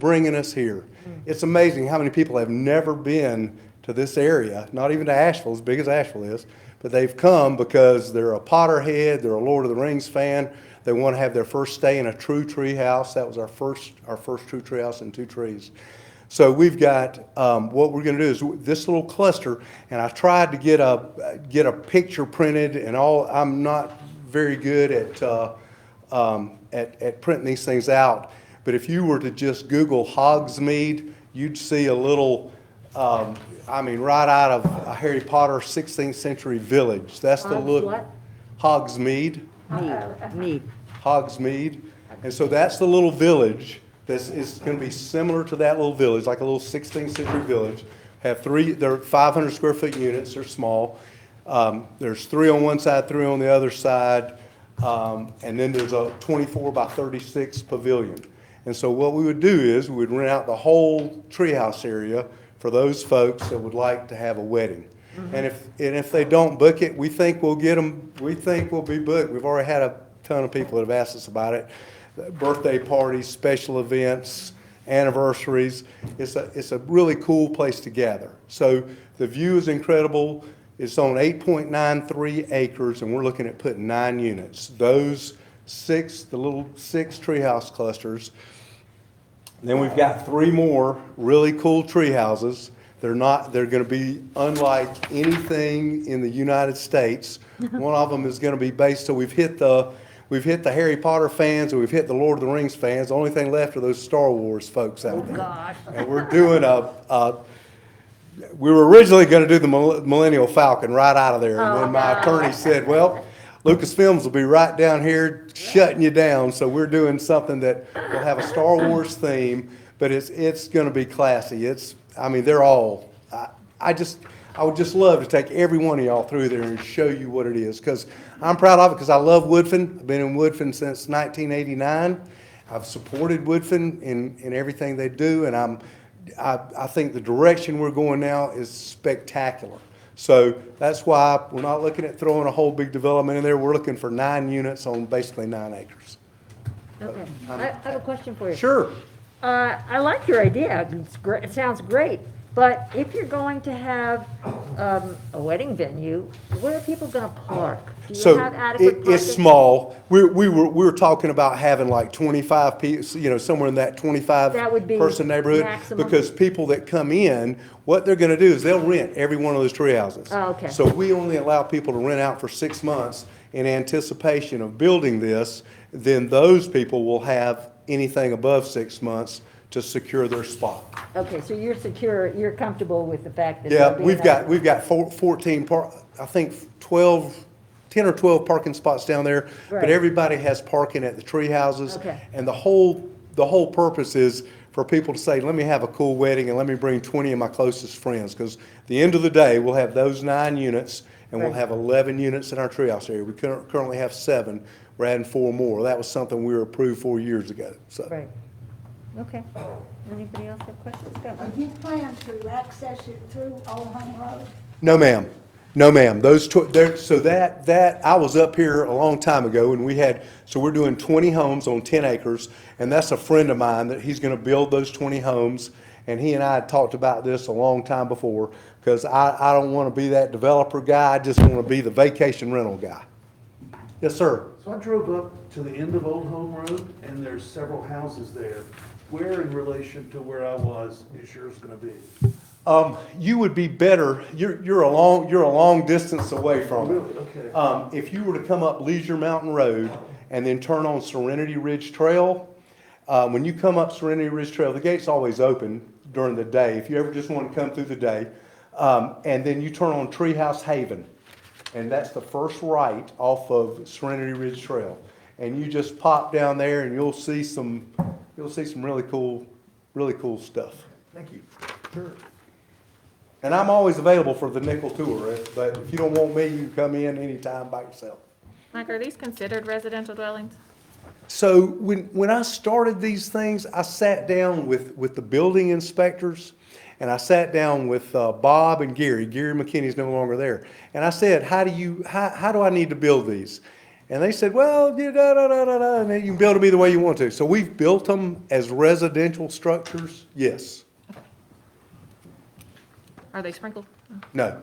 bringing us here. It's amazing how many people have never been to this area, not even to Asheville, as big as Asheville is, but they've come because they're a Potterhead, they're a Lord of the Rings fan, they want to have their first stay in a true tree house. That was our first true tree house in 2 trees. So we've got, what we're going to do is this little cluster, and I tried to get a picture printed and all. I'm not very good at printing these things out, but if you were to just Google Hogsmeade, you'd see a little, right out of a Harry Potter 16th century village. That's the look. What? Hogsmeade. Mead. Hogsmeade. And so that's the little village that is going to be similar to that little village, like a little 16th century village. They're 500 square foot units, they're small. There's 3 on one side, 3 on the other side, and then there's a 24 by 36 pavilion. And so what we would do is we would rent out the whole treehouse area for those folks that would like to have a wedding. And if they don't book it, we think we'll get them, we think we'll be booked. We've already had a ton of people that have asked us about it. Birthday parties, special events, anniversaries. It's a really cool place to gather. So the view is incredible. It's on 8.93 acres, and we're looking at putting 9 units. Those 6, the little 6 treehouse clusters. And then we've got 3 more really cool tree houses. They're going to be unlike anything in the United States. One of them is going to be based, so we've hit the Harry Potter fans and we've hit the Lord of the Rings fans. The only thing left are those Star Wars folks out there. God. And we're doing we were originally going to do the Millennial Falcon right out of there. And then my attorney said, well, Lucasfilms will be right down here shutting you down. So we're doing something that will have a Star Wars theme, but it's going to be classy. They're all, I would just love to take every one of y'all through there and show you what it is, because I'm proud of it, because I love Woodfin. I've been in Woodfin since 1989. I've supported Woodfin in everything they do, and I think the direction we're going now is spectacular. So that's why we're not looking at throwing a whole big development in there. We're looking for 9 units on basically 9 acres. Okay. I have a question for you. Sure. I like your idea. It's great. It sounds great. But if you're going to have a wedding venue, where are people going to park? Do you have adequate parking? It's small. We were talking about having like 25 people, somewhere in that 25 That would be person neighborhood. maximum. Because people that come in, what they're going to do is they'll rent every one of those tree houses. Oh, okay. So we only allow people to rent out for 6 months in anticipation of building this. Then those people will have anything above 6 months to secure their spot. Okay, so you're secure, you're comfortable with the fact that. Yeah, there'll be we've got 14 I think 10 or 12 parking spots down there, Right. but everybody has parking at the tree houses. Okay. And the whole purpose is for people to say, let me have a cool wedding and let me bring 20 of my closest friends, because at the end of the day, we'll have those 9 units and we'll Right. have 11 units in our treehouse area. We currently have 7. We're adding 4 more. That was something we were approved 4 years ago. So. Right. Okay. Anybody else have questions? Go. Do you plan to access it through Old Home Road? No, ma'am. No, ma'am. That I was up here a long time ago, and we're doing 20 homes on 10 acres, and that's a friend of mine that he's going to build those 20 homes, and he and I had talked about this a long time before, because I don't want to be that developer guy. I just want to be the vacation rental guy. Yes, sir. So I drove up to the end of Old Home Road, and there's several houses there. Where in relation to where I was is yours gonna be? You would be better, you're a long distance away from it. Really? Okay. If you were to come up Leisure Mountain Road and then turn on Serenity Ridge Trail, when you come up Serenity Ridge Trail, the gate's always open during the day, if you ever just want to come through the day. And then you turn on Treehouse Haven, and that's the first right off of Serenity Ridge Trail. And you just pop down there and you'll see some really cool stuff. Thank you. Sure. And I'm always available for the nickel tour, but if you don't want me, you can come in anytime by yourself. Mike, are these considered residential dwellings? So when I started these things, I sat down with the building inspectors, and I sat down with Bob and Gary. Gary McKinney's no longer there. And I said, how do I need to build these? And they said, well, you and then you can build them either way you want to. So we've built them as residential structures, yes. Are they sprinkled? No.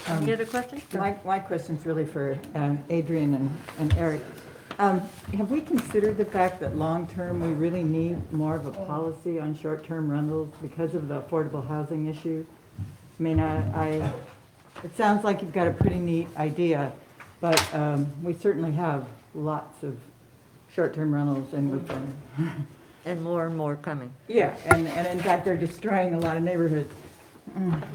Any other questions? My question's really for Adrian and Eric. Have we considered the fact that long-term, we really need more of a policy on short-term rentals because of the affordable housing issue? I mean, it sounds like you've got a pretty neat idea, but we certainly have lots of short-term rentals and we've been, And more coming. yeah, and in fact, they're destroying a lot of neighborhoods.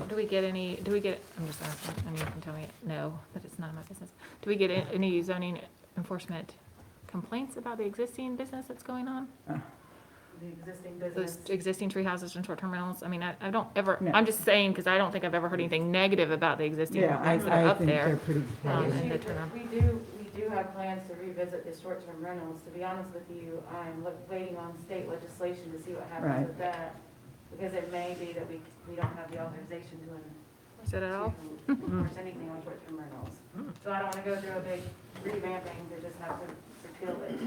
Do we get, I'm just asking, and you can tell me no, but it's none of my business. Do we get any zoning enforcement complaints about the existing business that's going on? The existing Those business. existing tree houses and short-term rentals? I mean, I don't ever, No. I'm just saying, because I don't think I've ever heard anything negative about the existing Yeah, ones that are I up think they're there. pretty. And they turn out. We do have plans to revisit the short-term rentals. To be honest with you, I'm waiting on state legislation to see what Right. happens with that. Because it may be that we don't have the authorization Is that at all? to enforce anything on short-term rentals. So I don't want to go through a big revamping to just have to repeal it.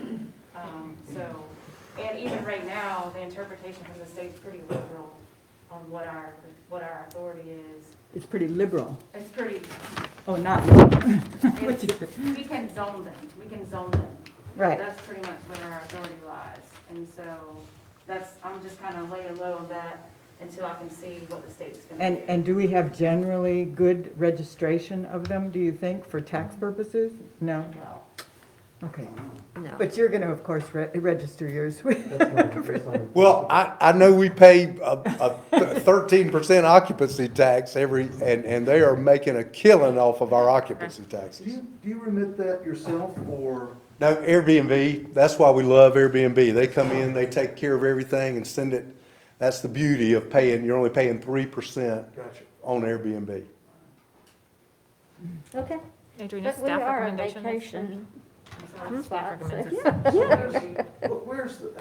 And even right now, the interpretation from the state's pretty liberal on what our authority is. It's pretty liberal. It's pretty, Oh, not liberal. Which is- we can zone them. Right. That's pretty much where our authority lies. And so I'm just kind of laying low on that until I can see what the state's going to do. And do we have generally good registration of them, do you think, for tax purposes? No? Well, Okay. No. But you're going to, of course, register yours. Well, I know we pay a 13% occupancy tax and they are making a killing off of our occupancy Do taxes. you remit that yourself, or? No, Airbnb, that's why we love Airbnb. They come in, they take care of everything and send it. That's the beauty of paying, you're only paying 3% Gotcha. on Airbnb. Okay. Adrian, is But we staff are on recommendations? vacation. Staff spots. recommends it.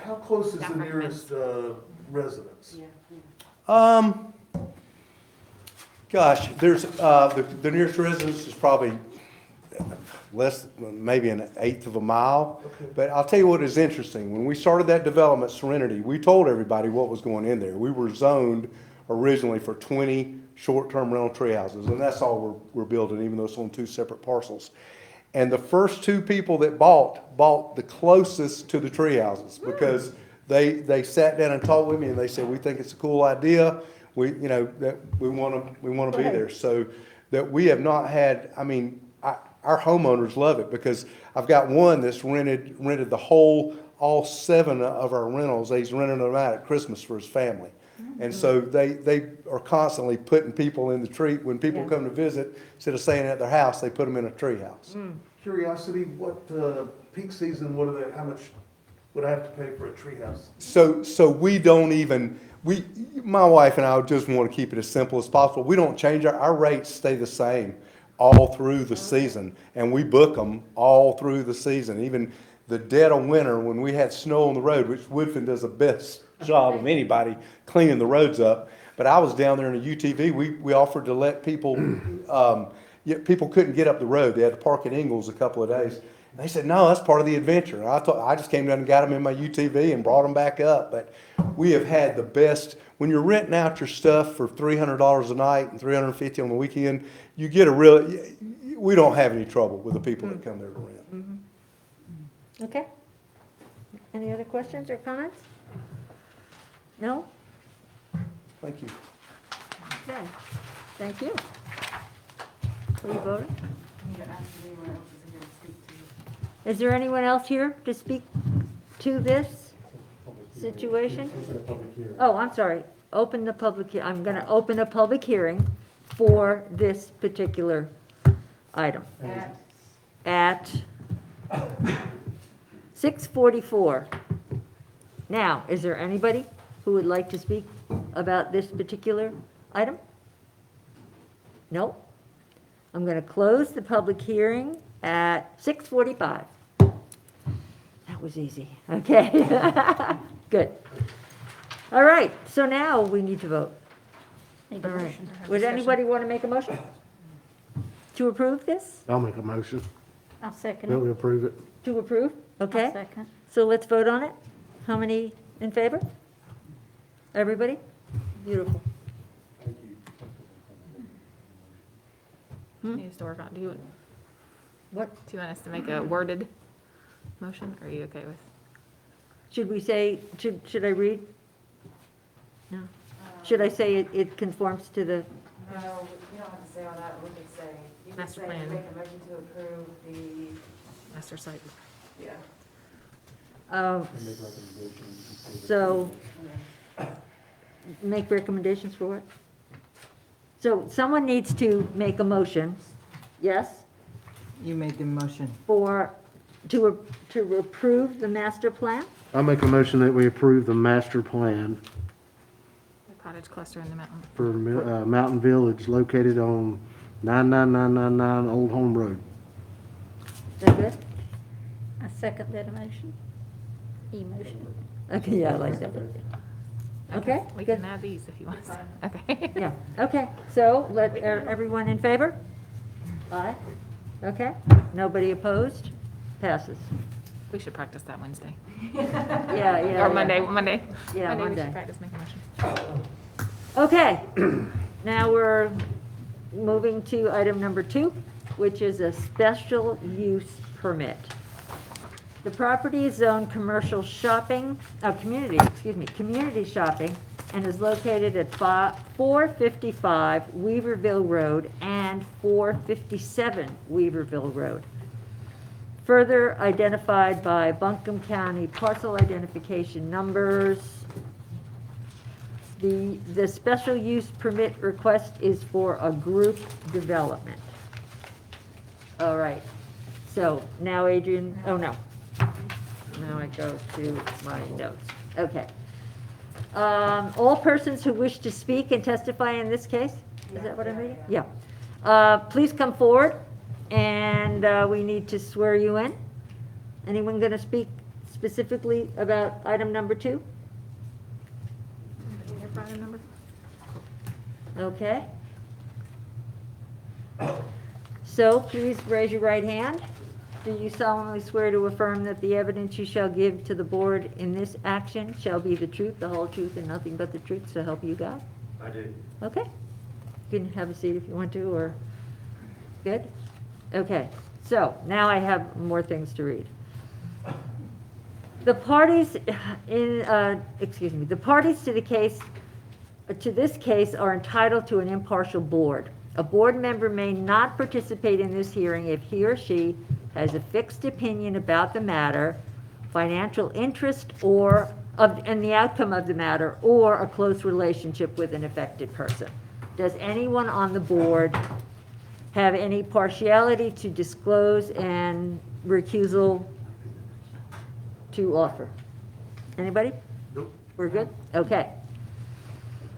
How close is Staff the nearest residence? yeah. Gosh, there's, the nearest residence is probably maybe an eighth of a mile. Okay. But I'll tell you what is interesting. When we started that development, Serenity, we told everybody what was going in there. We were zoned originally for 20 short-term rental tree houses, and that's all we're building, even though it's on two separate parcels. And the first two people that bought the closest to the tree houses because they sat down and talked with me and they said, we think it's a cool idea. We want to be there. So that we have not had, I mean, our homeowners love it because I've got one that's rented all 7 of our rentals. He's renting them out at Christmas for his family. And so they are constantly putting people in the tree. When people Yeah. come to visit, instead of staying at their house, they put them in a tree house. Curiosity, what, peak season, how much would I have to pay for a treehouse? So we don't even, my wife and I just want to keep it as simple as possible. We don't change our rates stay the same all through the season. And we book them all through the season, even the dead of winter when we had snow on the road, which Woodfin does the best job of anybody cleaning the roads up. But I was down there in a UTV, we offered to let people, people couldn't get up the road. They had to park at Ingalls a couple of days. And they said, no, that's part of the adventure. And I just came down and got them in my UTV and brought them back up. But we have had the best, when you're renting out your stuff for $300 a night and $350 on the weekend, you get we don't have any trouble with the people that come there to rent. Okay. Any other questions or comments? No? Thank you. Okay. Thank you. Are you voting? I'm gonna ask if anyone else is here to speak to you. Is there anyone else here to speak to this situation? Oh, I'm sorry. Open the public, I'm going to open a public hearing for this particular item at 6:44. Now, is there anybody who would like to speak about this particular item? No? I'm going to close the public hearing at 6:45. That was easy. Okay. Good. All right, so now we need to vote. All right. Would anybody want to make a motion? to approve this? I'll make a motion. I'll second Will it. we approve it? To approve? Okay. I'll second. So let's vote on it. How many in favor? Everybody? Beautiful. Need us to work on, What, do you want us to make a worded motion, or are you okay with? should we say, should I read? No. Should I say it conforms to the, No, you don't have to say all that, we could say, you could Master say, plan. make a motion to approve the, Master site. yeah. so, make recommendations for what? So someone needs to make a motion, yes, You made the motion. to approve the master plan? I'll make a motion that we approve the master plan The cottage cluster in the mountain. for Mountain Village located on 99999 Old Home Road. Is that good? I second that motion. Emotion. Okay, yeah, I like that. Okay, We good. can add these if you want us to. Okay. Yeah, okay, so everyone in favor? Aye. Okay, nobody opposed? Passes. We should practice that Wednesday. Yeah, yeah. Or Monday. Yeah, We Monday. should practice making a motion. Okay, now we're moving to item number 2, which is a special use permit. The property is zoned commercial shopping, community shopping, and is located at 455 Weaverville Road and 457 Weaverville Road. Further identified by Buncombe County parcel identification numbers. The special use permit request is for a group development. All right, so now Adrian, oh no. Now I go to my notes. Okay. All persons who wish to speak and testify in this case, is that what I'm reading? Yeah. Please come forward, and we need to swear you in. Anyone going to speak specifically about item number 2? Your phone number? Okay. So please raise your right hand. Do you solemnly swear to affirm that the evidence you shall give to the board in this action shall be the truth, the whole truth, and nothing but the truth, so help you God? I do. Okay. You can have a seat if you want to, or, good? Okay, so now I have more things to read. The parties the parties to this case are entitled to an impartial board. A board member may not participate in this hearing if he or she has a fixed opinion about the matter, financial interest in the outcome of the matter, or a close relationship with an affected person. Does anyone on the board have any partiality to disclose and recusal to offer? Anybody? Nope. We're good? Okay.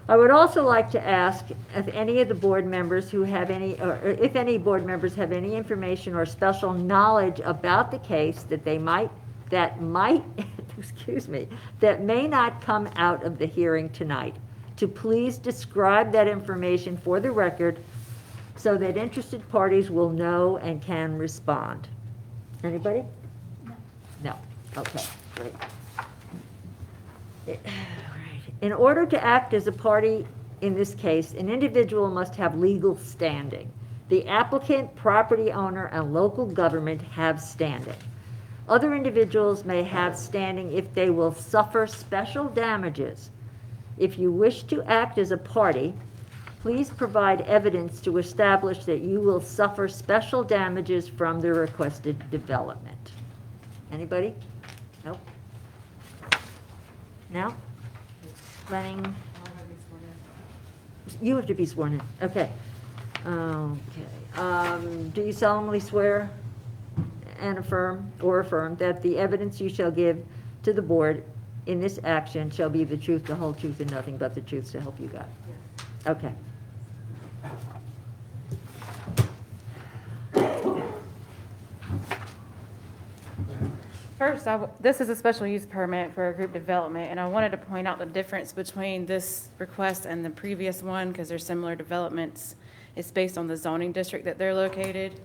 I would also like to ask if any of the board members who have any, or if any board members have any information or special knowledge about the case that that may not come out of the hearing tonight, to please describe that information for the record so that interested parties will know and can respond. Anybody? No. Okay, great. In order to act as a party in this case, an individual must have legal standing. The applicant, property owner, and local government have standing. Other individuals may have standing if they will suffer special damages. If you wish to act as a party, please provide evidence to establish that you will suffer special damages from the requested development. Anybody? Nope. No? Running, you have to be sworn in, okay. Okay, do you solemnly swear and affirm that the evidence you shall give to the board in this action shall be the truth, the whole truth, and nothing but the truth, so help you God? Okay. First, this is a special use permit for a group development, and I wanted to point out the difference between this request and the previous one, because they're similar developments. It's based on the zoning district that they're located.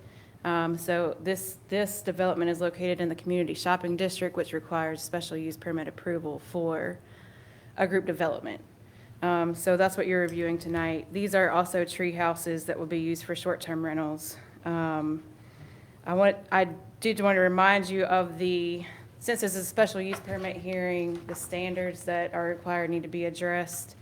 So this development is located in the community shopping district, which requires special use permit approval for a group development. So that's what you're reviewing tonight. These are also tree houses that will be used for short-term rentals. I did want to remind you of since this is a special use permit hearing, the standards that are required need to be addressed.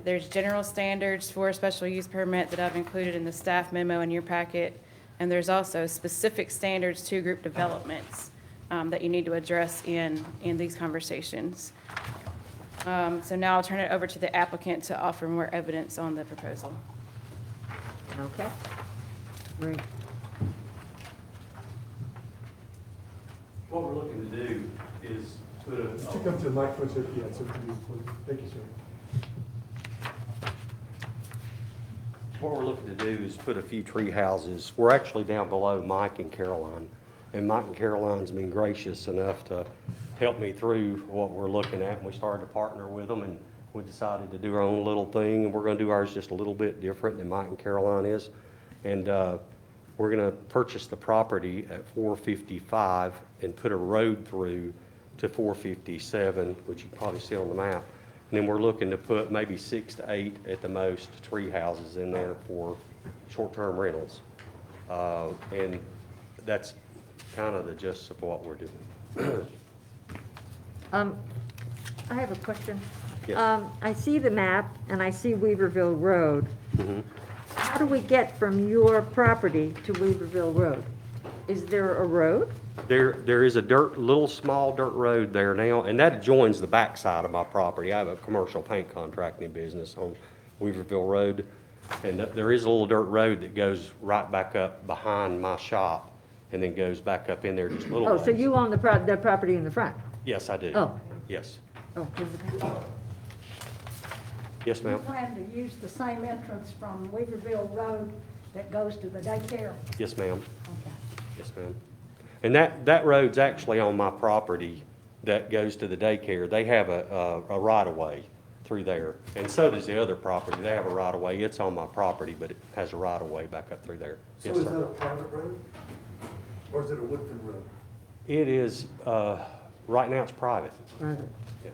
There's general standards for a special use permit that I've included in the staff memo in your packet. And there's also specific standards to group developments that you need to address in these conversations. So now I'll turn it over to the applicant to offer more evidence on the proposal. Okay. Great. What we're looking to do is put a. Could you come to the microphone, sir? Yeah, sir, please. Thank you, sir. What we're looking to do is put a few tree houses. We're actually down below Mike and Caroline. And Mike and Caroline's been gracious enough to help me through what we're looking at. And we started to partner with them, and we decided to do our own little thing. And we're going to do ours just a little bit different than Mike and Caroline is. And we're going to purchase the property at 455 and put a road through to 457, which you can probably see on the map. And then we're looking to put maybe 6 to 8 at the most tree houses in there for short-term rentals. And that's kind of the gist of what we're doing. I have a question. Yes. I see the map and I see Weaverville Road. Mhm. How do we get from your property to Weaverville Road? Is there a road? There is a little small dirt road there now, and that joins the backside of my property. I have a commercial paint contracting business on Weaverville Road, and there is a little dirt road that goes right back up behind my shop, and then goes back up in there just a little Oh, ways. so you own the property in the front? Yes, I do. Oh. Yes. Oh, here's the picture. Yes, You ma'am. plan to use the same entrance from Weaverville Road that goes to the daycare? Yes, ma'am. Okay. Yes, ma'am. And that road's actually on my property that goes to the daycare. They have a right-of-way through there, and so does the other property. They have a right-of-way. It's on my property, but it has a right-of-way back up through there. So Yes, is that sir. a private road? Or is it a Woodfin road? It is, right now it's private. Private. Yeah.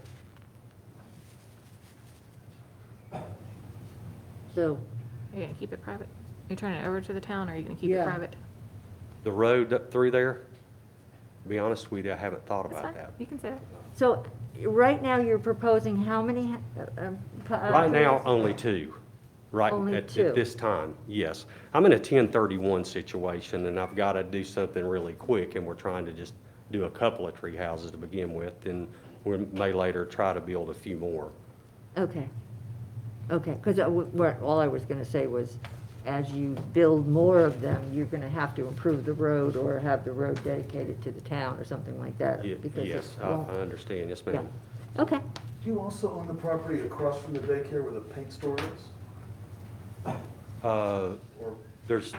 So, Are you gonna keep it private? You're turning it over to the town, or are you gonna keep it Yeah. private? The road up through there, to be honest with you, I haven't thought That's about fine, that. you can say that. so right now you're proposing how many? Right now, only two, right Only at two. this time, yes. I'm in a 1031 situation, and I've got to do something really quick, and we're trying to just do a couple of tree houses to begin with, and we may later try to build a few more. Okay. Okay, because all I was going to say was, as you build more of them, you're going to have to improve the road or have the road dedicated to the town or something like that. because it Yes, I won't- understand, yes, Yeah. ma'am. Okay, Do you also own the property across from the daycare where the paint store is? Or There's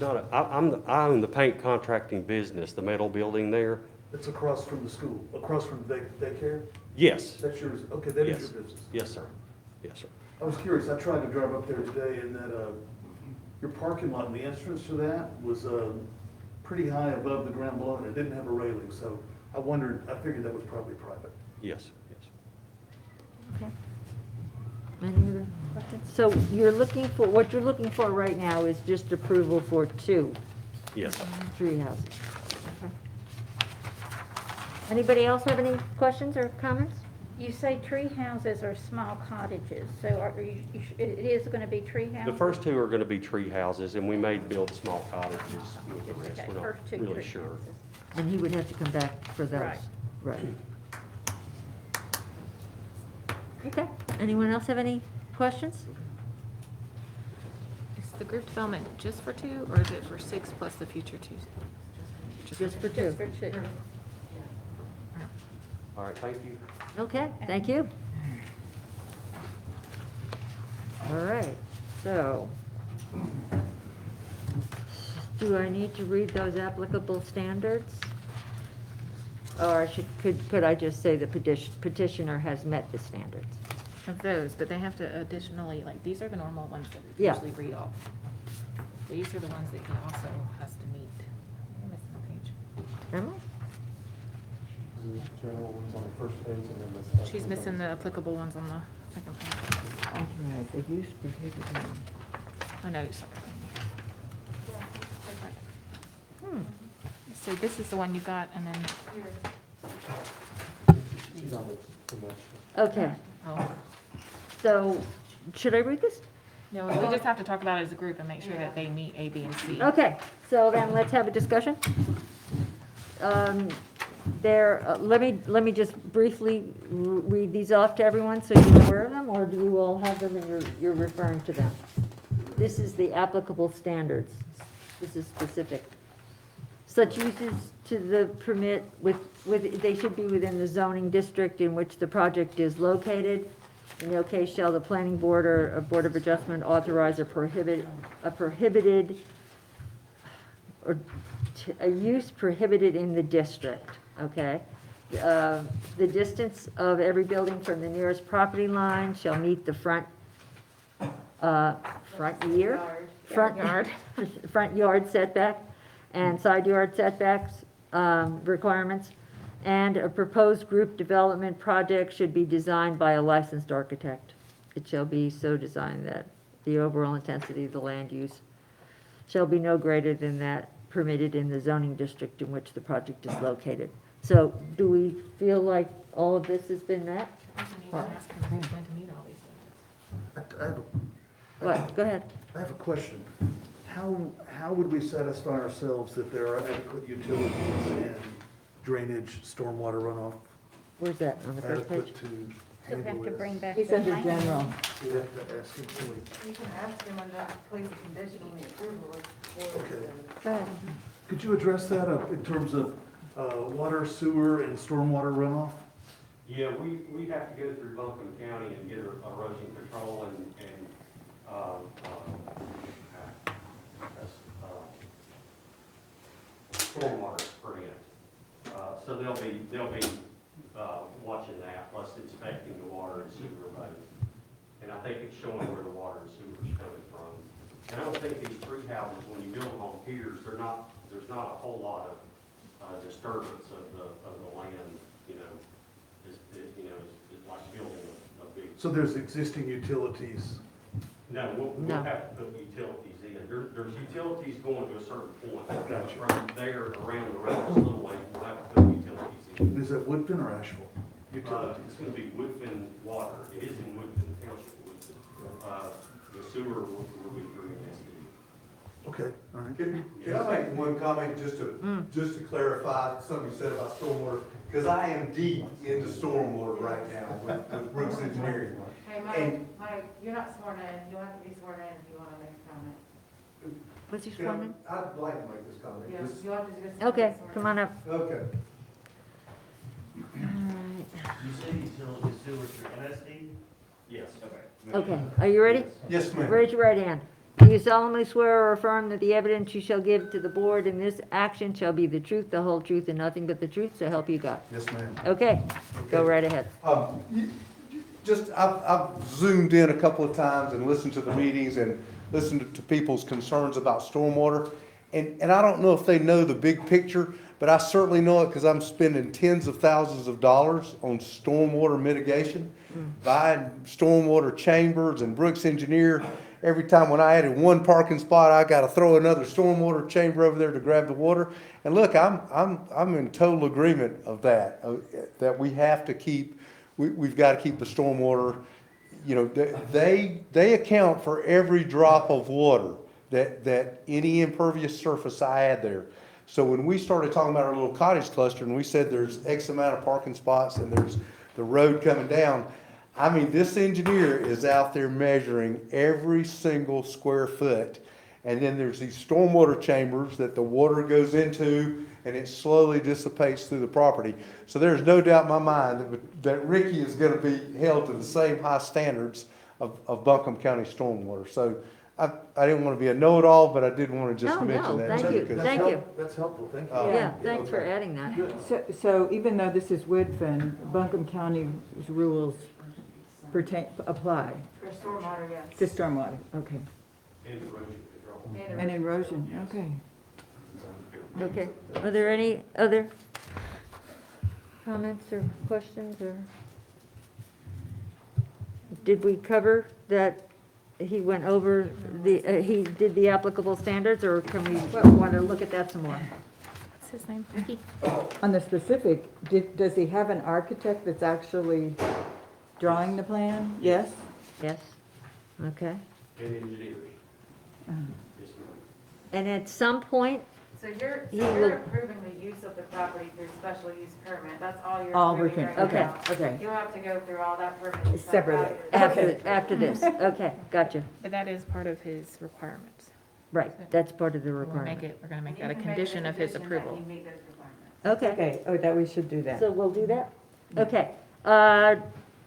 not I own the paint contracting business, the metal building there. it's across from the school, across from the daycare? Yes, That's yours, okay, that is yes, your business. yes, sir, yes, sir. I was curious, I tried to drive up there today, and that, your parking lot, the entrance to that was, pretty high above the ground below, and it didn't have a railing, so I figured that was probably private. Yes, yes. okay. Any other questions? So what you're looking for right now is just approval for 2 Yes. tree houses. Okay. Anybody else have any questions or comments? You say tree houses are small cottages, so it is going to be tree houses? The first 2 are going to be tree houses, and we may build small cottages with the rest. Okay, We're not first 2 really tree sure. houses. And he would have to come back for those. Right. Right. Okay, anyone else have any questions? Is the group development just for 2, or is it for 6 plus the future 2? Just for 2. Just for 2. All right, thank you. Okay, thank you. All right, so, do I need to read those applicable standards? Or could I just say the petitioner has met the standards? Of those, but they have to additionally, like, these are the normal ones that we Yeah. usually read off. These are the ones that he also has to meet. I'm missing a page. Am I? The general ones on the first page and then the second. She's missing the applicable ones on the second page. Authorize the use prohibited. Oh, no, sorry. So this is the one you got, and then, She's on the next. Okay, oh, so, should I read this? no, we just have to talk about it as a group and make sure that they meet A, B, and C. Okay, so then let's have a discussion. Let me just briefly read these off to everyone so you're aware of them, or do you all have them and you're referring to them? This is the applicable standards. This is specific. Such uses to the permit they should be within the zoning district in which the project is located. In no case shall the planning board or a board of adjustment authorize a use prohibited in the district, okay? The distance of every building from the nearest property line shall meet the front yard setback and side yard setbacks requirements, and a proposed group development project should be designed by a licensed architect. It shall be so designed that the overall intensity of the land use shall be no greater than that permitted in the zoning district in which the project is located. So do we feel like all of this has been met? I have, What, go ahead. I have a question. How would we satisfy ourselves that there are adequate utilities and drainage, stormwater runoff Where's that, on the first page? adequate to So we handle have to this? bring back It's the under language. general. We have to ask him, can we- You can ask him on that, place a condition on the approval of. Okay. Go ahead. Could you address that in terms of water, sewer, and stormwater runoff? Yeah, we have to go through Buncombe County and get erosion control and stormwater permit. So they'll be watching that, plus inspecting the water and sewer lines. And I think it's showing where the water and sewer is coming from. And I don't think these tree houses, when you build them on piers, there's not a whole lot of disturbance of the land, it's like building a big. So there's existing utilities. No, No. we'll have to put utilities in. There's utilities going to a certain point. Gotcha. From there around the rest of the little way, we'll have to put utilities in. Is it woodfin or asphalt? Utilities. It's gonna be Woodfin water. It is in Woodfin Township, Woodfin. The sewer will be through the Okay, all right. Can I make one comment just to clarify something you said about stormwater? Because I am deep into stormwater right now with Brooks Engineering. Hey, And- Mike, you're not sworn in, you'll have to be sworn in if you want to make a comment. What's he sworn in? I'd like to make this comment. Yes, you'll have to just. Okay, come on up. Okay. You say utility sewer through MSD? Yes. Okay, are you ready? Yes, ma'am. Raise your right hand. Do you solemnly swear or affirm that the evidence you shall give to the board in this action shall be the truth, the whole truth, and nothing but the truth, so help you God? Yes, ma'am. Okay, go right ahead. I've zoomed in a couple of times and listened to the meetings and listened to people's concerns about stormwater. And I don't know if they know the big picture, but I certainly know it because I'm spending tens of thousands of dollars on stormwater mitigation, buying stormwater chambers and Brooks Engineer. Every time when I added one parking spot, I got to throw another stormwater chamber over there to grab the water. And look, I'm in total agreement of that, that we have to keep, we've got to keep the stormwater, they account for every drop of water that any impervious surface I add there. So when we started talking about our little cottage cluster and we said there's X amount of parking spots and there's the road coming down, I mean, this engineer is out there measuring every single square foot. And then there's these stormwater chambers that the water goes into and it slowly dissipates through the property. So there's no doubt in my mind that Ricky is going to be held to the same high standards of Buncombe County stormwater. So I didn't want to be a know-it-all, but I did want to just No, mention that. thank you, because- thank you. That's helpful, thank you. Yeah, thanks for adding that. So even though this is Woodfin, Buncombe County's rules apply For stormwater, yes. to stormwater, okay. And erosion control. And erosion, okay. Okay, are there any other comments or questions, or? Did we cover that he went over he did the applicable standards, or can we want to look at that some more? What's his name? Ricky? On the specific, does he have an architect that's actually drawing the plan? Yes? Yes, okay. And engineering. Uh, Yes, ma'am. And at some point, So you're, He so will- you're approving the use of the property through special use permit, that's all you're All we're approving doing, right okay, now. okay. You'll have to go through all that permit. stuff Separately. after this. After this, okay, gotcha. But that is part of his requirements. Right, that's part of the We're gonna make requirement. it, we're gonna make You that a can make it condition of his condition that approval. you meet those requirements. Okay, Okay, oh, that we should do that. so we'll do that? Okay.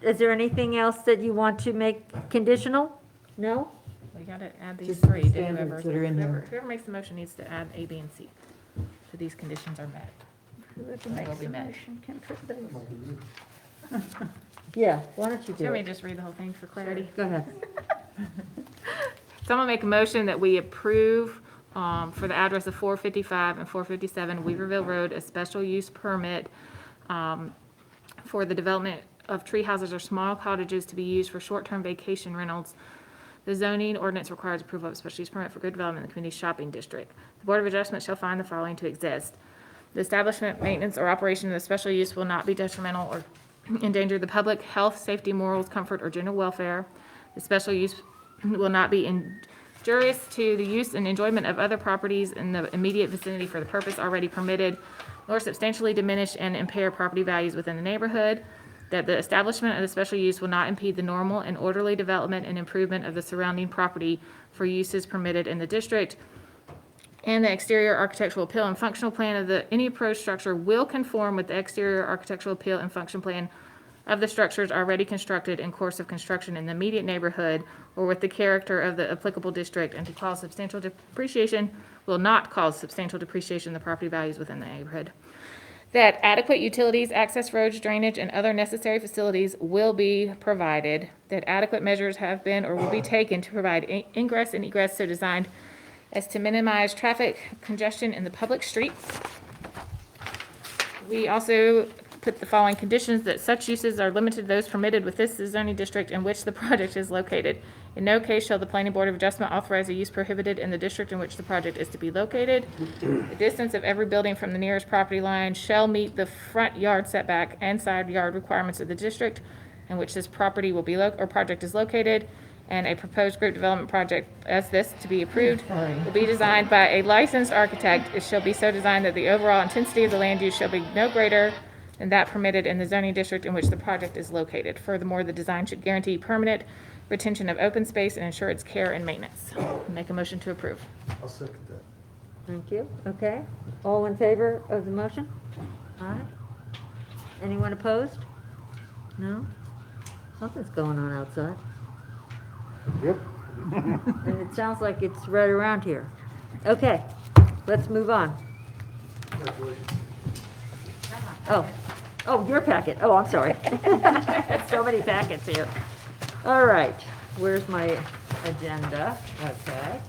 Is there anything else that you want to make conditional? No? We gotta add these Just the three, to standards that are in there. whoever makes the motion needs to add A, B, and C. So these conditions are met. Whoever Will makes be the met. motion can put those. Yeah, why don't you Do you do want me it? to just read the whole thing for clarity? Go ahead. So I'm gonna make a motion that we approve, for the address of 455 and 457 Weaverville Road, a special use permit, for the development of tree houses or small cottages to be used for short-term vacation rentals. The zoning ordinance requires approval of a special use permit for good development in the community shopping district. The Board of Adjustment shall find the following to exist. The establishment, maintenance, or operation of the special use will not be detrimental or endanger the public health, safety, morals, comfort, or general welfare. The special use will not be injurious to the use and enjoyment of other properties in the immediate vicinity for the purpose already permitted, nor substantially diminish and impair property values within the neighborhood. That the establishment of the special use will not impede the normal and orderly development and improvement of the surrounding property for uses permitted in the district. And the exterior architectural appeal and functional plan of any approach structure will conform with the exterior architectural appeal and function plan of the structures already constructed in course of construction in the immediate neighborhood or with the character of the applicable district, and to cause substantial depreciation, will not cause substantial depreciation of the property values within the neighborhood. That adequate utilities, access roads, drainage, and other necessary facilities will be provided. That adequate measures have been or will be taken to provide ingress and egress so designed as to minimize traffic congestion in the public streets. We also put the following conditions: that such uses are limited to those permitted with this zoning district in which the project is located. In no case shall the planning board of adjustment authorize a use prohibited in the district in which the project is to be located. The distance of every building from the nearest property line shall meet the front yard setback and side yard requirements of the district in which this property will be or project is located. And a proposed group development project as this to be approved will be designed by a licensed architect. It shall be so designed that the overall intensity of the land use shall be no greater than that permitted in the zoning district in which the project is located. Furthermore, the design should guarantee permanent retention of open space and ensure its care and maintenance. Make a motion to approve. I'll second that. Thank you, okay. All in favor of the motion? Aye. Anyone opposed? No? Something's going on outside. Yep. And it sounds like it's right around here. Okay, let's move on. Oh, your packet. Oh, I'm sorry. So many packets here. All right, where's my agenda? Okay.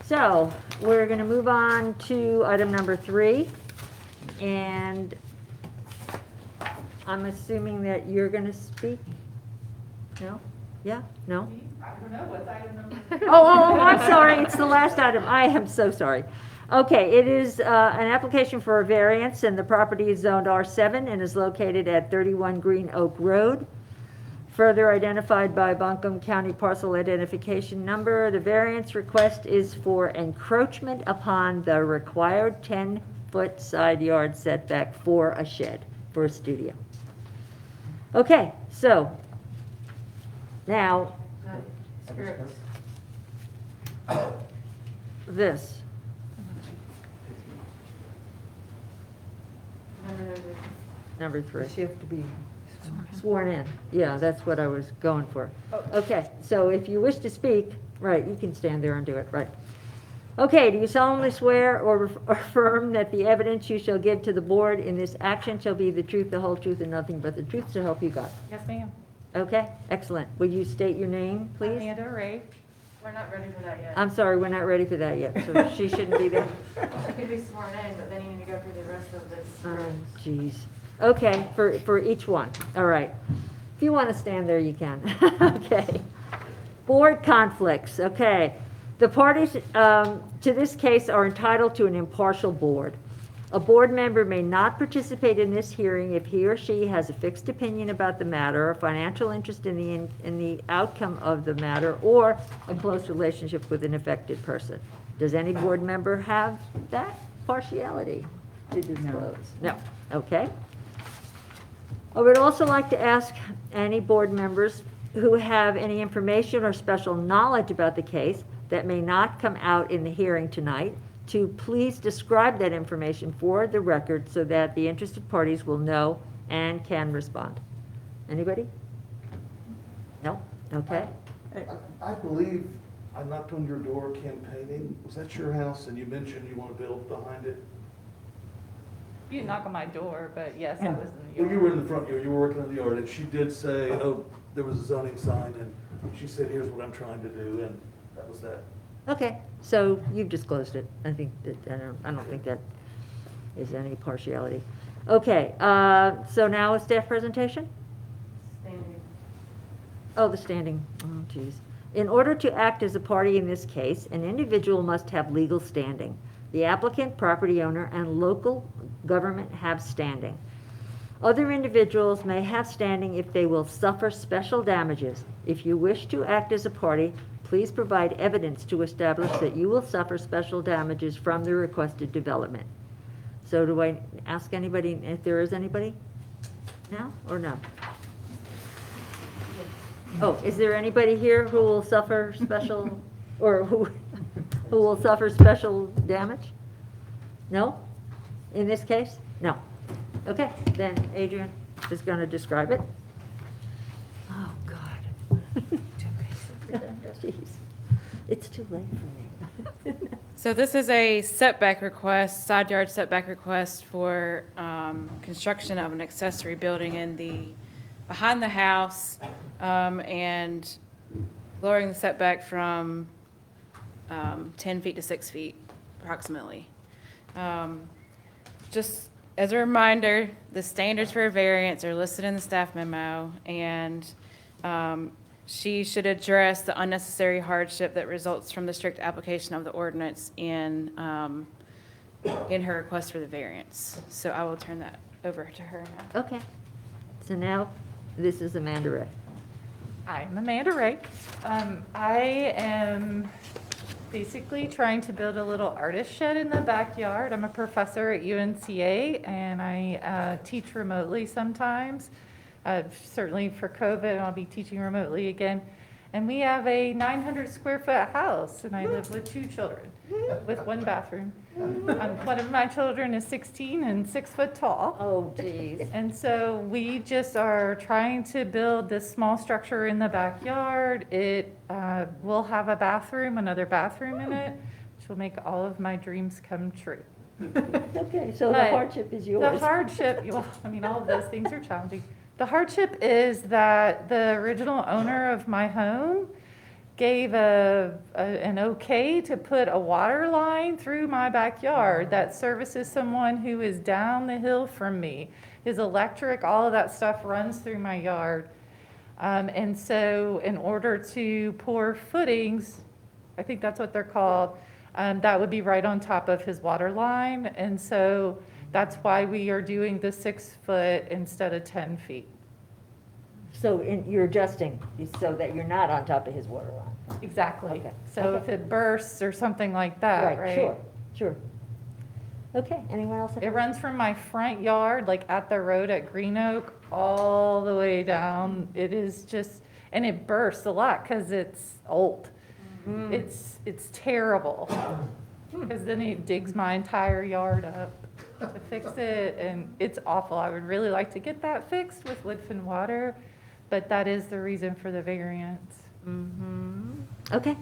So, we're gonna move on to item number 3. And I'm assuming that you're gonna speak? No? Yeah? No? I don't know, what's item number? I'm sorry, it's the last item, I am so sorry. Okay, it is an application for a variance, and the property is zoned R7 and is located at 31 Green Oak Road, further identified by Buncombe County Parcel Identification Number. The variance request is for encroachment upon the required 10-foot side yard setback for a shed, for a studio. Okay, so, now, this. Number 3. Does she have to be? Sworn in. Yeah, that's what I was going for. Okay, so if you wish to speak, right, you can stand there and do it, right. Okay, do you solemnly swear or affirm that the evidence you shall give to the board in this action shall be the truth, the whole truth, and nothing but the truth, so help you God? Yes, ma'am. Okay, excellent. Will you state your name, please? Amanda Ray. We're not ready for that yet. I'm sorry, we're not ready for that yet, so she shouldn't be there. She could be sworn in, but then you need to go through the rest of this. Oh, jeez. Okay, for each one, all right. If you want to stand there, you can. Okay. Board conflicts, okay. The parties to this case are entitled to an impartial board. A board member may not participate in this hearing if he or she has a fixed opinion about the matter, or financial interest in the outcome of the matter, or a close relationship with an affected person. Does any board member have that partiality to disclose? No. Okay. I would also like to ask any board members who have any information or special knowledge about the case that may not come out in the hearing tonight to please describe that information for the record so that the interested parties will know and can respond. Anybody? No? Okay. I believe I knocked on your door campaigning. Was that your house? And you mentioned you want to build behind it? You didn't knock on my door, but yes, I was in the Well, yard. you were in the front yard, you were working in the yard, and she did say, oh, there was a zoning sign, and she said, here's what I'm trying to do, and that was that. Okay, so you've disclosed it. I think that, I don't think that is any partiality. Okay, so now a staff presentation? Standing. Oh, the standing, oh, geez. In order to act as a party in this case, an individual must have legal standing. The applicant, property owner, and local government have standing. Other individuals may have standing if they will suffer special damages. If you wish to act as a party, please provide evidence to establish that you will suffer special damages from the requested development. So do I ask anybody if there is anybody now or no? Oh, is there anybody here who will suffer special, or who will suffer special damage? No? In this case? No. Okay, then Adrian is going to describe it. Oh, God. Jeez. It's too late for me. So this is a setback request, side yard setback request for construction of an accessory building in behind the house, and lowering the setback from 10 feet to 6 feet approximately. Just as a reminder, the standards for a variance are listed in the staff memo, and she should address the unnecessary hardship that results from the strict application of the ordinance in her request for the variance. So I will turn that over to her now. Okay. So now, this is Amanda Ray. I'm Amanda Ray. I am basically trying to build a little artist shed in the backyard. I'm a professor at UNCA, and I teach remotely sometimes. Certainly for COVID, I'll be teaching remotely again. And we have a 900 square foot house, and I live with 2 children with 1 bathroom. One of my children is 16 and 6 foot tall. Oh, geez. And so we just are trying to build this small structure in the backyard. It will have a bathroom, another bathroom in it, which will make all of my dreams come true. Okay, so the But hardship is yours. The hardship, well, I mean, all of those things are challenging. The hardship is that the original owner of my home gave an okay to put a water line through my backyard that services someone who is down the hill from me. His electric, all of that stuff runs through my yard. And so in order to pour footings, I think that's what they're called, that would be right on top of his water line. And so that's why we are doing the 6 foot instead of 10 feet. So you're adjusting so that you're not on top of his water line. Exactly. Okay. So Okay. if it bursts or something like that, right? Sure. Okay, anyone else? It runs from my front yard, like at the road at Green Oak, all the way down. It is just, and it bursts a lot because it's old. It's terrible. Because then it digs my entire yard up to fix it, and it's awful. I would really like to get that fixed with Woodfin Water, but that is the reason for the variance. Okay.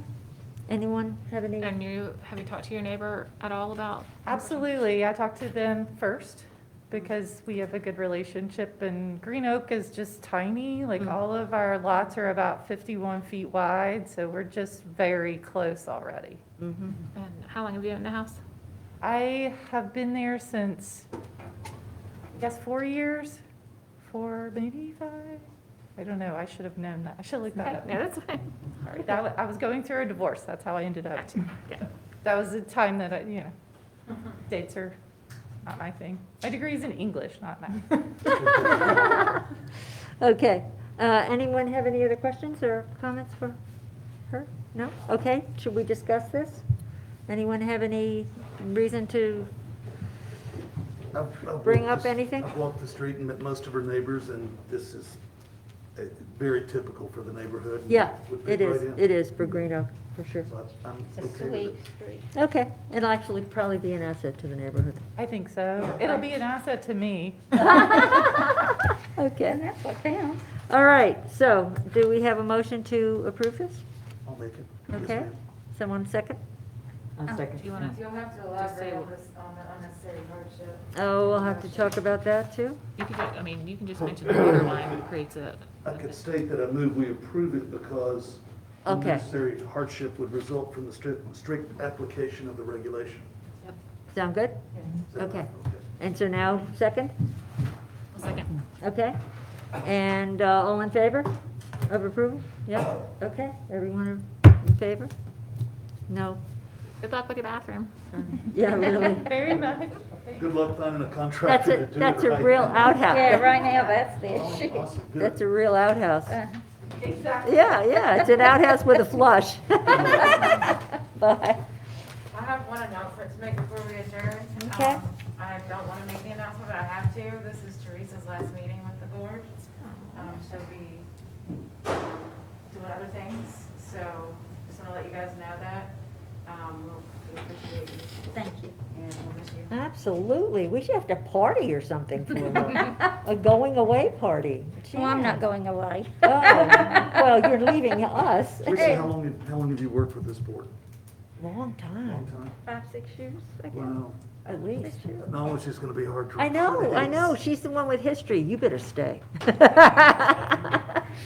Anyone have any? And have you talked to your neighbor at all about? Mm-hmm. Absolutely. I talked to them first, because we have a good relationship, and Green Oak is just tiny, like all of our lots are about 51 feet wide, so we're just very close already. Mhm. And how long have you been in the house? I have been there since, I guess, 4 years, 4, maybe 5. I don't know, I should have known that, I should look that up. No, that's fine. Sorry, I was going through a divorce, that's how I ended up. Yeah. That was the time that dates are not my thing. My degree's in English, not math. Okay, anyone have any other questions or comments for her? No? Okay, should we discuss this? Anyone have any reason to I've bring walked up the- anything? I've walked the street and met most of her neighbors, and this is very typical for the neighborhood. Yeah, Would it fit right is, in. it is for Green Oak, for sure. So I'm It's a okay with sweet it. street. Okay, it'll actually probably be an asset to the neighborhood. I think so. It'll be an asset to me. Okay, And that's what counts. all right, so do we have a motion to approve this? I'll make it. Yes, Okay, ma'am. someone second? I'll second. Do you want to, You'll have to elaborate on this, on the unnecessary hardship. Oh, we'll have to talk about that too? you could, I mean, you can just mention the water line creates a, I could state that I move we approve it because Okay. unnecessary hardship would result from the strict application of the regulation. Sound good? Is that Okay. right? And so now, second? a second. Okay, and all in favor of approval? Yep, okay, everyone in favor? No? Good luck with your bathroom. Yeah, really? Very much. Good luck finding a contractor to do it That's a right. real outhouse. Yeah, right now, that's the issue. Awesome, good. That's a real outhouse. Exactly. Yeah, it's an outhouse with a flush. Bye. I have one announcement to make before we adjourn. Okay. I don't want to make the announcement, but I have to. This is Teresa's last meeting with the board. She'll be doing other things, so just want to let you guys know that. We appreciate you, Thank you. and we'll miss you. Absolutely, we should have to party or something for her. A going away party. Well, I'm not going away. Oh, well, you're leaving us. Teresa, how long have you worked with this board? Long time, Long time? 5-6 years, I guess. Wow. at least. No, it's just gonna be hard to. I know, replace. she's the one with history, you better stay.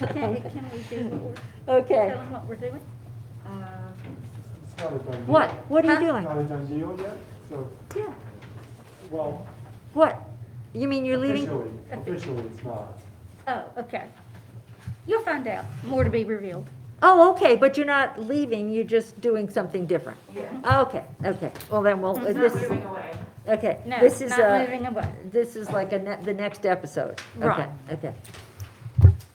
Can we do, Okay, tell them what we're doing? It's not a done deal. what are you doing? Not a done deal yet, so, Yeah, well, what? You mean you're leaving? officially it's not. Oh, okay. You'll find out. More to be revealed. Oh, okay, but you're not leaving, you're just doing something different. Yeah. Okay, well then, Not this, moving away. okay, No, this is, not moving away. this is like the next episode. Okay, Right. okay.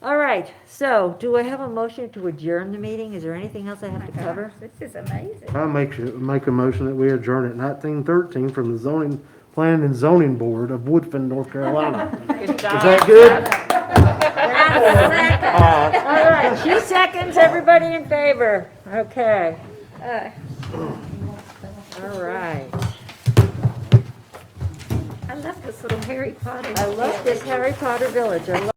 All right, so do I have a motion to adjourn the meeting? Is there anything else I have to cover? This is amazing. I make a motion that we adjourn at 1913 from the zoning, planning and zoning board of Woodfin, North Carolina. Good Is job. that good? All right, she seconds, everybody in favor. Okay, all right. I love this little Harry Potter. I love this Harry Potter village. I love